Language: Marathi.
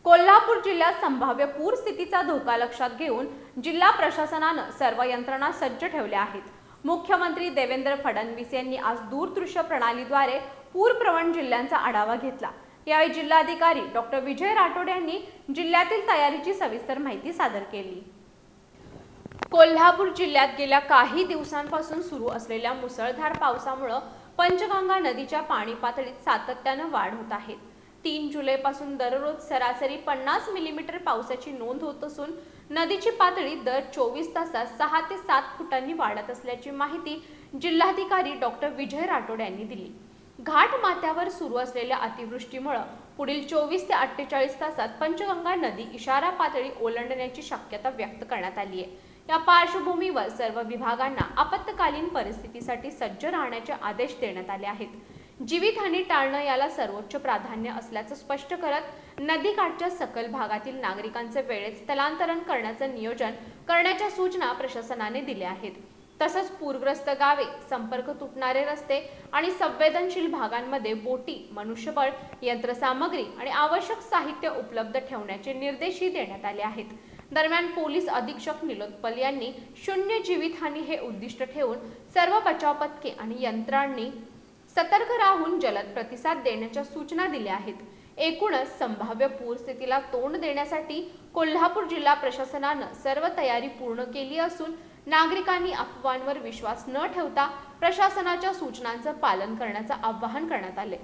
कोल्हापूर जिल्ह्यात संभाव्य पूर स्थितीचा धोका लक्षात घेऊन जिल्हा प्रशासनानं सर्व यंत्रणा सज्ज ठेवल्या आहेत। मुख्यमंत्री देवेंद्र फडणवीस यांनी आज दूरदृश्य प्रणालीद्वारे पूरप्रवण जिल्ह्यांचा आढावा घेतला। यावेळी जिल्हाधिकारी डॉक्टर विजय राठोड यांनी जिल्ह्यातील तयारीची सविस्तर माहिती सादर केली। कोल्हापूर जिल्ह्यात गेल्या काही दिवसांपासून सुरू असलेल्या मुसळधार पावसामुळे पंचगंगा नदीच्या पाणी पातळीत सातत्याने वाढ होत आहे। 3 जुलैपासून दररोज सरासरी 50 मिलीमीटर पावसाची नोंद होत असून नदीची पातळी दर 24 तासात 6 ते 7 फुटांनी वाढत असल्याची माहिती जिल्हाधिकारी डॉक्टर विजय राठोड यांनी दिली। घाट माथ्यावर सुरू असलेल्या अतिवृष्टीमुळे पुढील 24 ते 48 तासात पंचगंगा नदी इशारा पातळी ओलांडण्याची शक्यता व्यक्त करण्यात आली आहे। या पार्श्वभूमीवर सर्व विभागांना आपत्कालीन परिस्थितीसाठी सज्ज राहण्याचे आदेश देण्यात आले आहेत। जीवितहानी टाळणं याला सर्वोच्च प्राधान्य असल्याचं स्पष्ट करत नदीकाठच्या सखल भागातील नागरिकांचे वेळेत स्थलांतरण करण्याचं नियोजन करण्याच्या सूचना प्रशासनाने दिल्या आहेत। तसंच पूरग्रस्त गावे, संपर्क तुटणारे रस्ते आणि संवेदनशील भागांमध्ये बोटी, मनुष्यबळ, यंत्रसामग्री आणि आवश्यक साहित्य उपलब्ध ठेवण्याचे निर्देशही देण्यात आले आहेत। दरम्यान पोलीस अधीक्षक निलोत्पल यांनी 0 जीवितहानी हे उद्दिष्ट ठेवून सर्व बचाव पथके आणि यंत्रणांनी सतर्क राहून जलद प्रतिसाद देण्याच्या सूचना दिल्या आहेत। एकूणच संभाव्य पूरस्थितीला तोंड देण्यासाठी कोल्हापूर जिल्हा प्रशासनानं सर्व तयारी पूर्ण केली असून नागरिकांनी अफवांवर विश्वास न ठेवता प्रशासनाच्या सूचनांचं पालन करण्याचं आवाहन करण्यात आले।